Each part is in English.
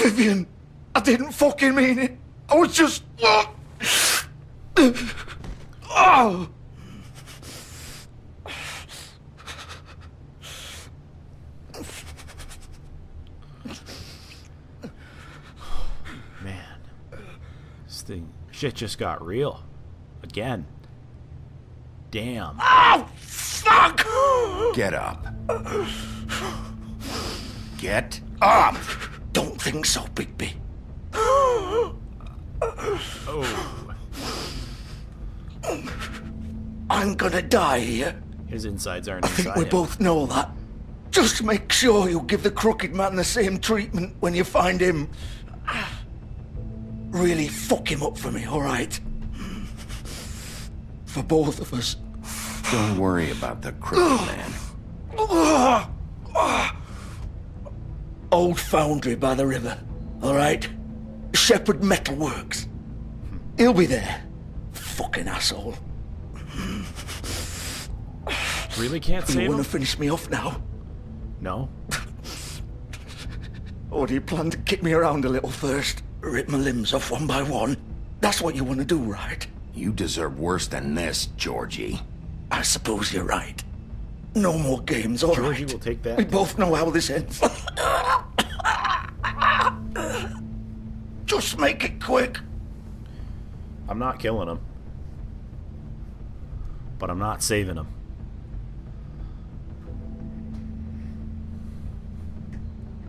Vivian, I didn't fucking mean it. I was just... Oh! Man. Shit just got real. Again. Damn. Oh, fuck! Get up. Get up! Don't think so, Bigby. Oh. I'm gonna die here. His insides aren't I think inside we him. both know that. Just make sure you give the crooked man the same treatment when you find him. Really fuck him up for me, alright? For both of us. Don't worry about the crooked man. Old foundry by the river, alright? Shepherd Metalworks. He'll be there. Fucking asshole. Really can't You save wanna him? finish me off now? No. Or do you plan to kick me around a little first? Rip my limbs off one by one? That's what you want to do, right? You deserve worse than this, Georgie. I suppose you're right. No more games, all right? Georgie will take that. We both know how this ends. Just make it quick. I'm not killing him. But I'm not saving him.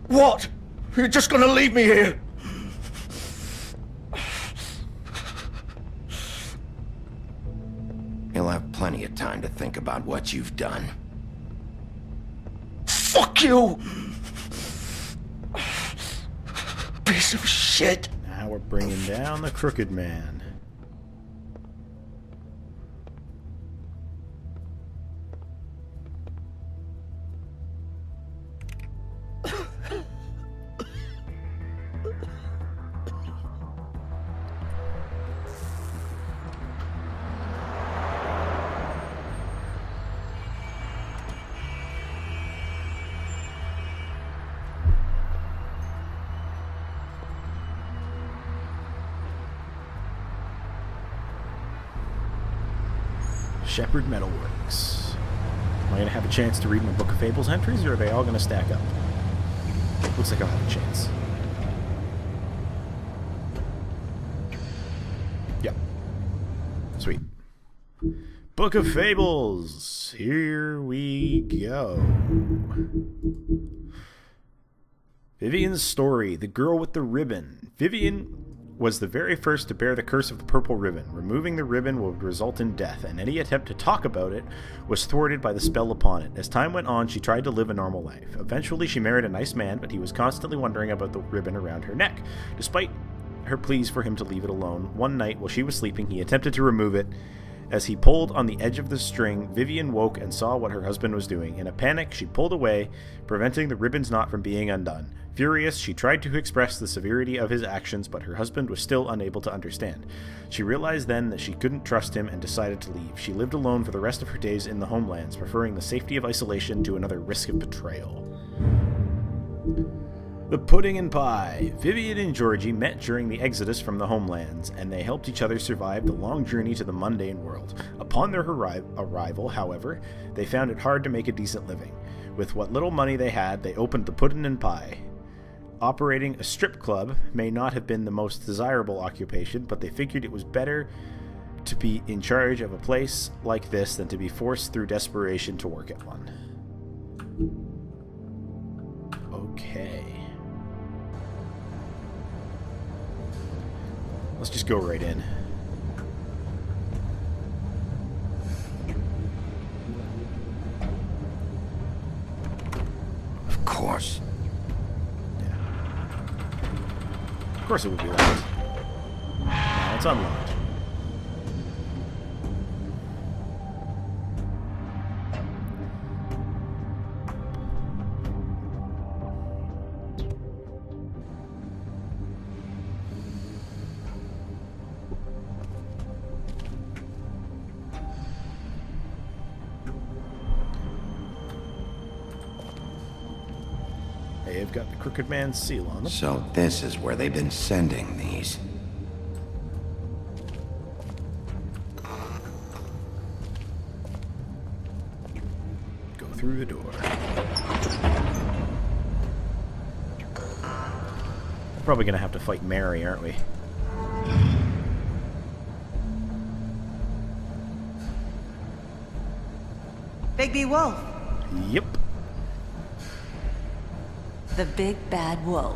What? You're just gonna leave me here? You'll have plenty of time to think about what you've done. Fuck you! Piece of shit. Now we're bringing down the crooked man. Shepherd Metalworks. Am I going to have a chance to read my Book of Fables entries, or are they all going to stack up? Looks like I'll have a chance. Yep. Sweet. Book of Fables. Here we go. Vivian's story. The girl with the ribbon. Vivian was the very first to bear the curse of the purple ribbon. Removing the ribbon would result in death, and any attempt to talk about it was thwarted by the spell upon it. As time went on, she tried to live a normal life. Eventually, she married a nice man, but he was constantly wondering about the ribbon around her neck. Despite her pleas for him to leave it alone, one night while she was sleeping, he attempted to remove it. As he pulled on the edge of the string, Vivian woke and saw what her husband was doing. In a panic, she pulled away, preventing the ribbon's knot from being undone. Furious, she tried to express the severity of his actions, but her husband was still unable to understand. She realized then that she couldn't trust him and decided to leave. She lived alone for the rest of her days in the homelands, preferring the safety of isolation to another risk of betrayal. The Pudding and Pie. Vivian and Georgie met during the exodus from the homelands, and they helped each other survive the long journey to the mundane world. Upon their arrival, however, they found it hard to make a decent living. With what little money they had, they opened the Pudding and Pie. Operating a strip club may not have been the most desirable occupation, but they figured it was better to be in charge of a place like this than to be forced through desperation to work at one. Okay. Let's just go right in. Of course. Of course it would be locked. Now it's unlocked. They've got the Crooked Man's seal on them. So this is where they've been sending these. Go through the door. Probably gonna have to fight Mary, aren't we? Bigby Wolf. Yep. The big bad wolf.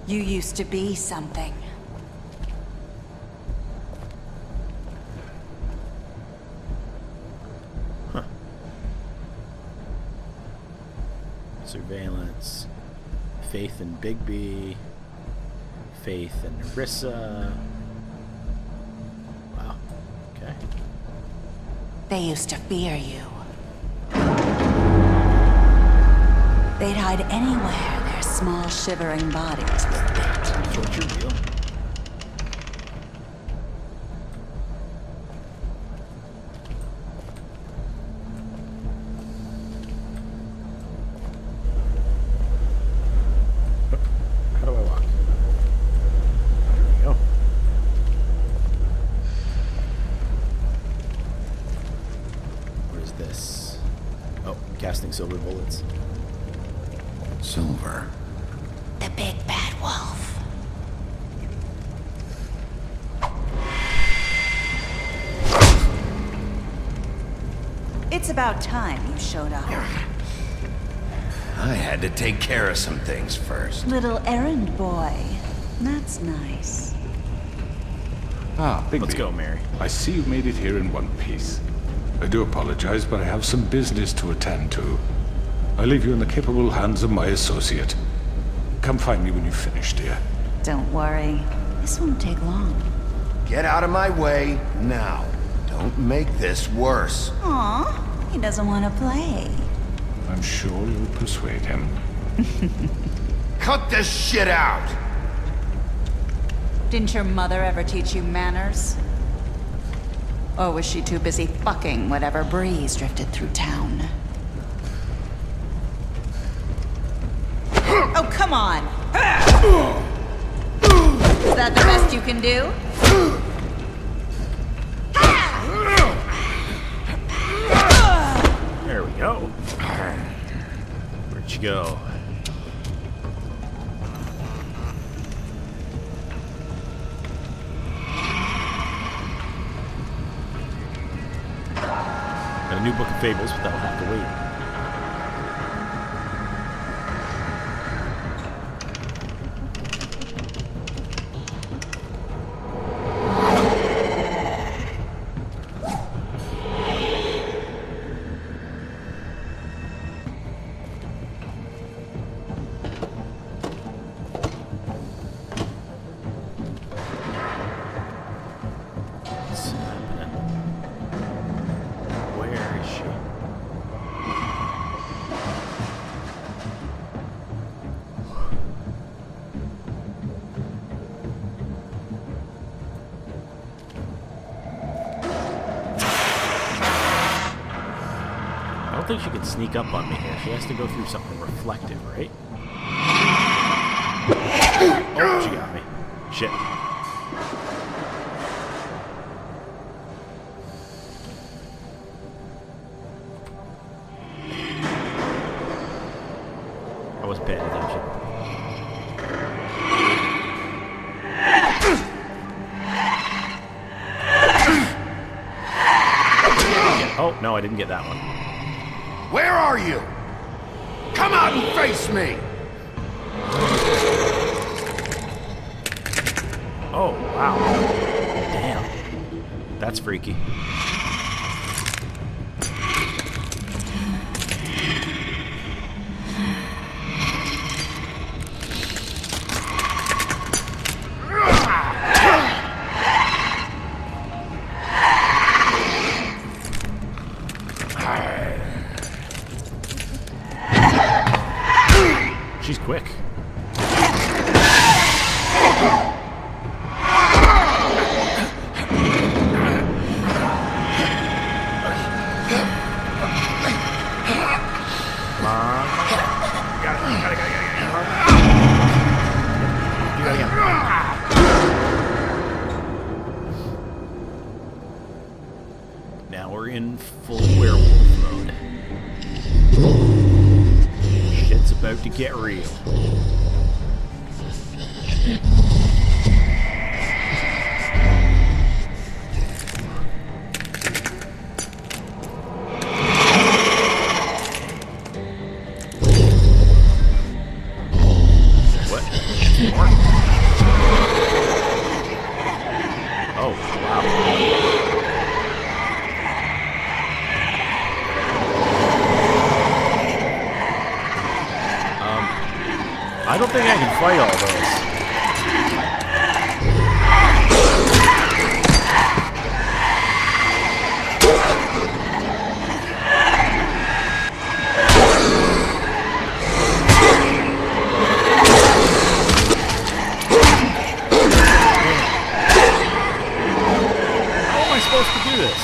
You used to be something. Huh. Surveillance. Faith in Bigby. Faith in Narissa. Wow. Okay. They used to fear you. They'd hide anywhere their small shivering bodies would fit. Torture wheel? How do I walk? There we go. Where's this? Oh, casting silver bullets. Silver. The big bad wolf. It's about time you showed up. I had to take care of some things first. Little errand boy. That's nice. Ah, Bigby. Let's go, Mary. I see you made it here in one piece. I do apologize, but I have some business to attend to. I leave you in the capable hands of my associate. Come find me when you've finished, dear. Don't worry. This won't take long. Get out of my way now. Don't make this worse. Aw, he doesn't want to play. I'm sure you'll persuade him. Cut this shit out! Didn't your mother ever teach you manners? Or was she too busy fucking whatever breeze drifted through town? Oh, come on! Is that the best you can do? There we go. Where'd you go? Got a new book of Fables, but that'll have to wait. What's happening? Where is she? I don't think she can sneak up on me here. She has to go through something reflective, right? Oh, she got me. Shit. I wasn't paying attention. Oh, no, I didn't get that one. Where are you? Come out and face me! Oh, wow. Damn. That's freaky. She's quick. now. We're in full werewolf mode. Shit's about to get real. What? More? Oh, wow. I don't think I can fight all those. How am I supposed to do this?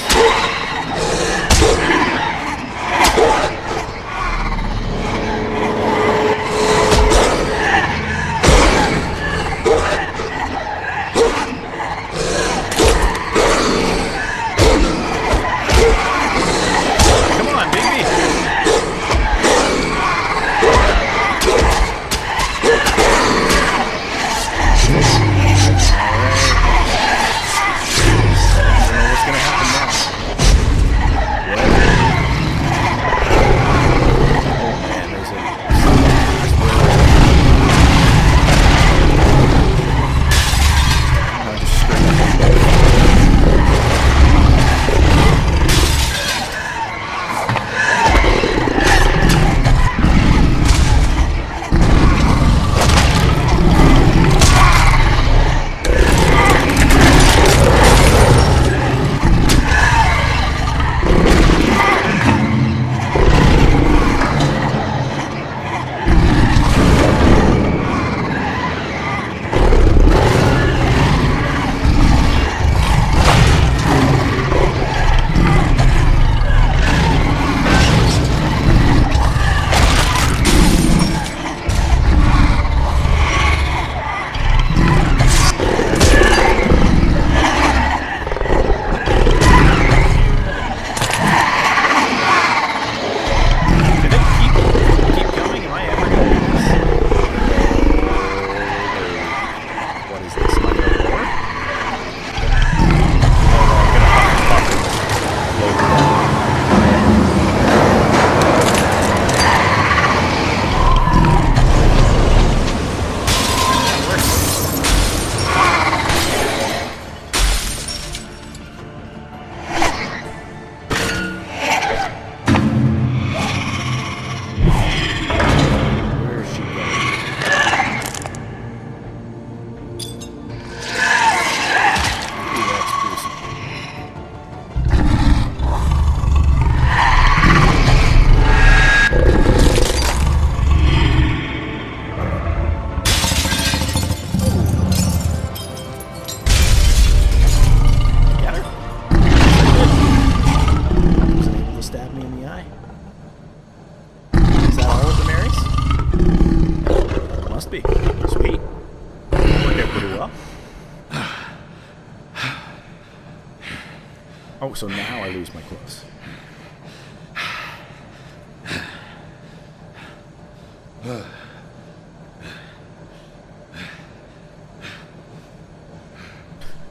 Oh, so now I lose my clothes.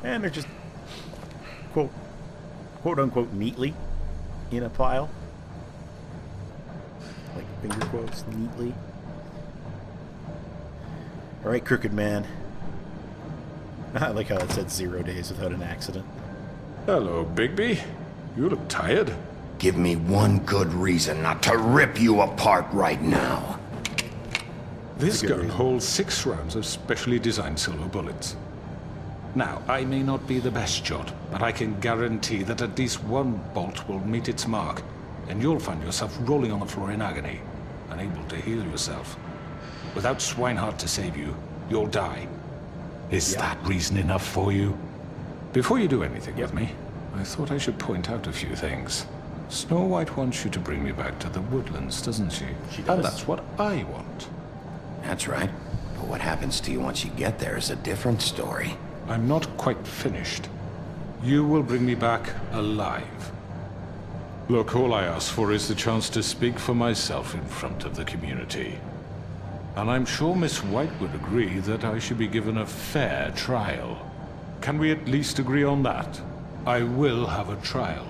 And they're just quote unquote neatly in a pile. Like finger quotes, neatly. Alright, crooked man. I like how it said 0 days without an accident. Hello, Bigby. You look tired. Give me one good reason not to rip you apart right now. This gun holds 6 rounds of specially designed silver bullets. Now, I may not be the best shot, but I can guarantee that at least one bolt will meet its mark, and you'll find yourself rolling on the floor in agony, unable to heal yourself. Without Swinehart to save you, you'll die. Is that reason enough for you? Before you do anything with me, I thought I should point out a few things. Snow White wants you to bring me back to the woodlands, doesn't she? She does. And that's what I want. That's right. But what happens to you once you get there is a different story. I'm not quite finished. You will bring me back alive. Look, all I ask for is the chance to speak for myself in front of the community. And I'm sure Miss White would agree that I should be given a fair trial. Can we at least agree on that? I will have a trial.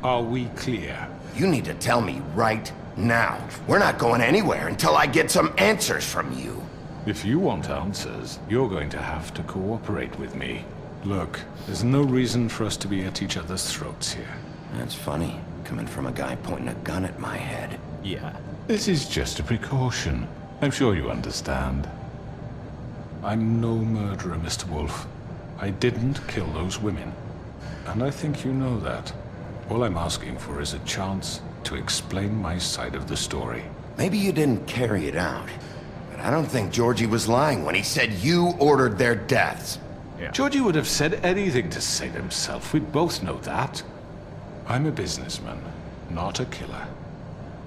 Are we clear? You need to tell me right now. We're not going anywhere until I get some answers from you. If you want answers, you're going to have to cooperate with me. Look, there's no reason for us to be at each other's throats here. That's funny, coming from a guy pointing a gun at my head. Yeah. This is just a precaution. I'm sure you understand. I'm no murderer, Mr. Wolf. I didn't kill those women. And I think you know that. All I'm asking for is a chance to explain my side of the story. Maybe you didn't carry it out, but I don't think Georgie was lying when he said you ordered their deaths. Yeah. Georgie would have said anything to save himself. We both know that. I'm a businessman, not a killer.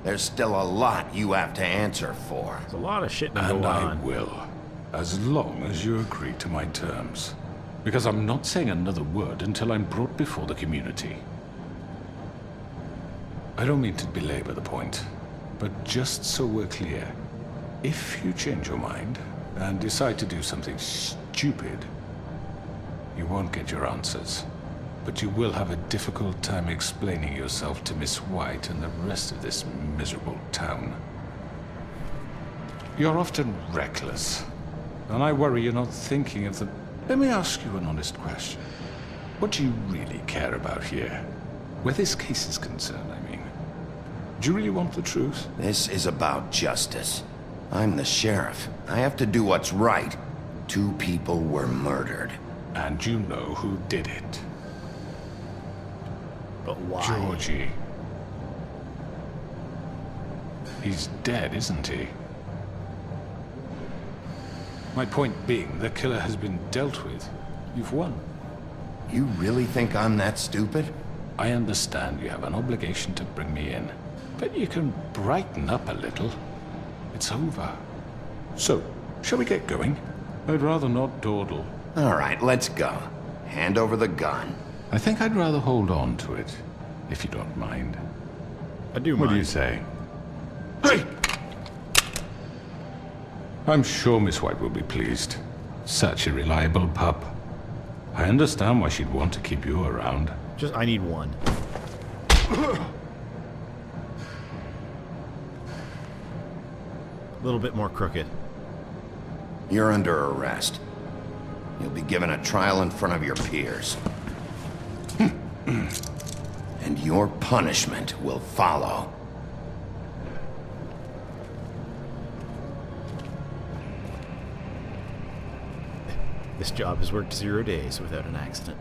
There's still a lot you have to answer for. There's a lot of shit to And go I on. will, as long as you agree to my terms. Because I'm not saying another word until I'm brought before the community. I don't mean to belabor the point, but just so we're clear, if you change your mind and decide to do something stupid, you won't get your answers. But you will have a difficult time explaining yourself to Miss White and the rest of this miserable town. You're often reckless, and I worry you're not thinking of the... Let me ask you an honest question. What do you really care about here? Where this case is concerned, I mean. Do you really want the truth? This is about justice. I'm the sheriff. I have to do what's right. 2 people were murdered. And you know who did it. But why? Georgie. He's dead, isn't he? My point being, the killer has been dealt with. You've won. You really think I'm that stupid? I understand you have an obligation to bring me in, but you can brighten up a little. It's over. So, shall we get going? I'd rather not dawdle. All right, let's go. Hand over the gun. I think I'd rather hold on to it, if you don't mind. I do What mind. do you say? Hey! I'm sure Miss White will be pleased. Such a reliable pup. I understand why she'd want to keep you around. I need one. A little bit more crooked. You're under arrest. You'll be given a trial in front of your peers. And your punishment will follow. This job has worked 0 days without an accident.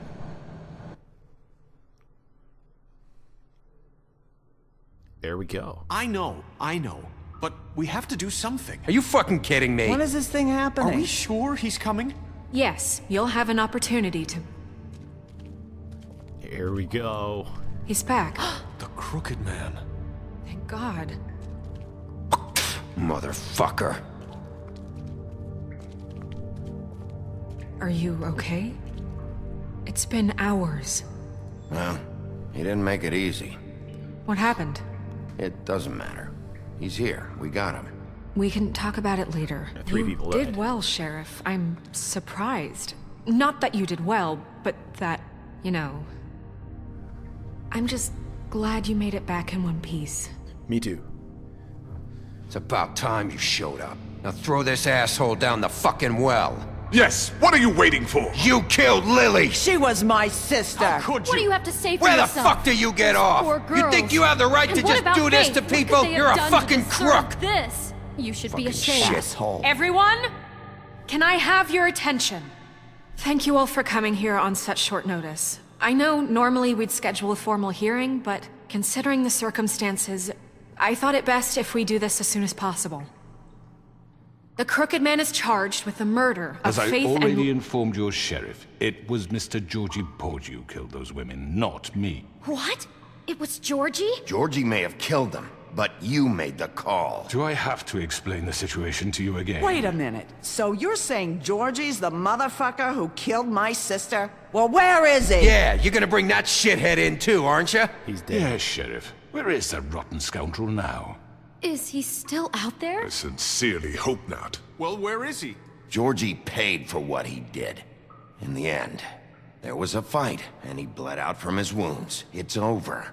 There we go. I know. But we have to do something. Are you fucking kidding me? When is this thing happening? Are we sure he's coming? Yes, you'll have an opportunity to... Here we go. He's back. The Crooked Man. Thank God. Motherfucker. Are you okay? It's been hours. Well, he didn't make it easy. What happened? It doesn't matter. He's here. We got him. We can talk about it later. 3 You people did died. well, Sheriff. I'm surprised. Not that you did well, but that, you know... I'm just glad you made it back in one piece. Me too. It's about time you showed up. Now throw this asshole down the fucking well. Yes, what are you waiting for? You killed Lily! She was my sister. How could What do you? you have to say for Where the yourself? fuck do you get off? Poor You think girls. you have the right And to what just about do this Faith? to What could people? they have You're a done to fucking deserve crook! This. You should be ashamed. Shithole. Everyone? Can I have your attention? Thank you all for coming here on such short notice. I know normally we'd schedule a formal hearing, but considering the circumstances, I thought it best if we do this as soon as possible. The Crooked Man is charged with the murder of As I Faith already and... informed your sheriff, it was Mr. Georgie Porgy who killed those women, not me. What? It was Georgie? Georgie may have killed them, but you made the call. Do I have to explain the situation to you again? Wait a minute. So you're saying Georgie's the motherfucker who killed my sister? Well, where is he? Yeah, you're gonna bring that shithead in too, aren't you? He's dead. Yes, Sheriff. Where is that rotten scoundrel now? Is he still out there? I sincerely hope not. Well, where is he? Georgie paid for what he did. In the end, there was a fight, and he bled out from his wounds. It's over.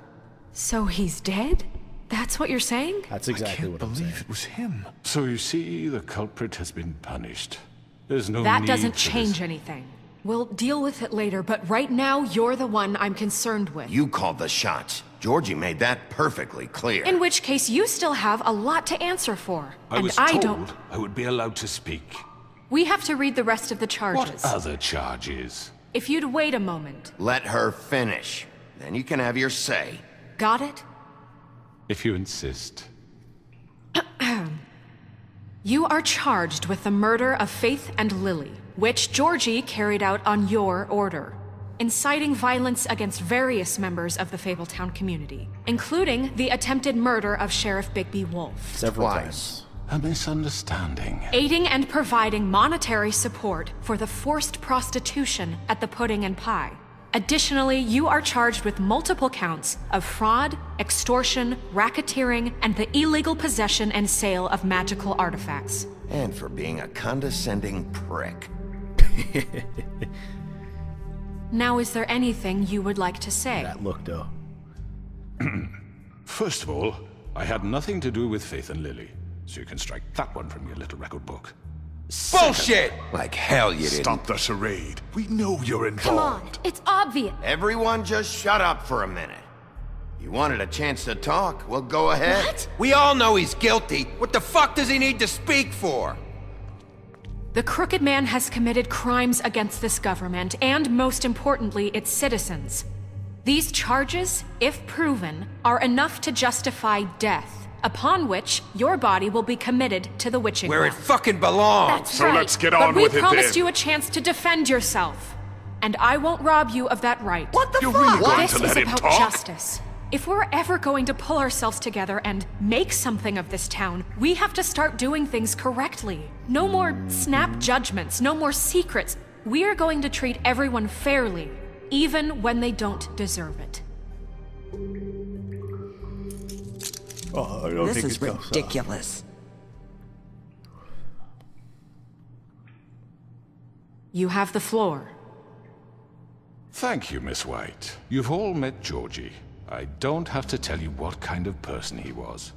So he's dead? That's what you're saying? That's exactly what I'm saying. It was him. So you see, the culprit has been punished. There's no That need doesn't for change this. anything. We'll deal with it later, but right now, you're the one I'm concerned with. You called the shots. Georgie made that perfectly clear. In which case, you still have a lot to answer for. I was told I would be allowed to speak. We have to read the rest of the charges. What other charges? If you'd wait a moment. Let her finish. Then you can have your say. Got it? If you insist. You are charged with the murder of Faith and Lily, which Georgie carried out on your order, inciting violence against various members of the Fabletown community, including the attempted murder of Sheriff Bigby Wolf. Several Twice. times. A misunderstanding. Aiding and providing monetary support for the forced prostitution at the Pudding and Pie. Additionally, you are charged with multiple counts of fraud, extortion, racketeering, and the illegal possession and sale of magical artifacts. And for being a condescending prick. Now, is there anything you would like to say? That look, though. First of all, I had nothing to do with Faith and Lily, so you can strike that one from your little record book. Bullshit! Like hell you didn't. Stop the charade. We know you're Come on, involved. it's obvious. Everyone just shut up for a minute. You wanted a chance to talk? Well, go ahead. What? We all know he's guilty. What the fuck does he need to speak for? The Crooked Man has committed crimes against this government, and most importantly, its citizens. These charges, if proven, are enough to justify death, upon which your body will be committed to the witching Where it well. fucking belongs. That's So right. let's get But on we with it promised then. you a chance to defend yourself, and I won't rob you of that right. What the You're fuck? really going This to is let him about talk? justice. If we're ever going to pull ourselves together and make something of this town, we have to start doing things correctly. No more snap judgments, no more secrets. We are going to treat everyone fairly, even when they don't deserve it. Oh, I don't This think is it goes, ridiculous. You have the floor. Thank you, Miss White. You've all met Georgie. I don't have to tell you what kind of person he was.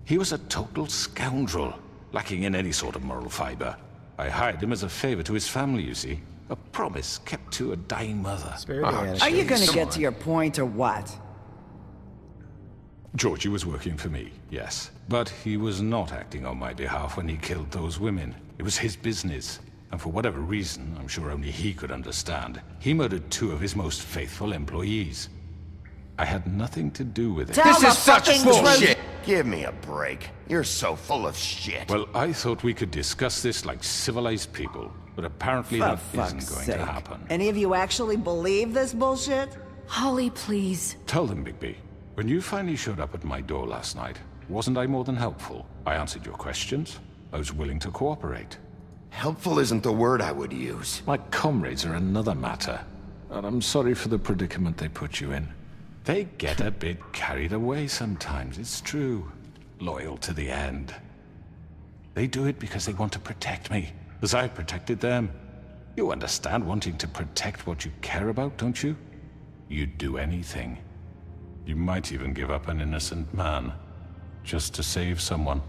He was a total scoundrel, lacking in any sort of moral fiber. I hired him as a favor to his family, you see. A promise kept to a dying mother. Spare the hand. Are you gonna Come get on. to your point or what? Georgie was working for me, yes. But he was not acting on my behalf when he killed those women. It was his business. And for whatever reason, I'm sure only he could understand, he murdered 2 of his most faithful employees. I had nothing to do with it. Tell This the is such fucking bullshit. Give me a break. You're so full of shit. Well, I thought we could discuss this like civilized people, but apparently For that fuck's isn't going sake. to happen. Any of you actually believe this bullshit? Holly, please. Tell them, Bigby, when you finally showed up at my door last night, wasn't I more than helpful? I answered your questions. I was willing to cooperate. Helpful isn't the word I would use. My comrades are another matter, and I'm sorry for the predicament they put you in. They get a bit carried away sometimes, it's true. Loyal to the end. They do it because they want to protect me, as I protected them. You understand wanting to protect what you care about, don't you? You'd do anything. You might even give up an innocent man, just to save someone.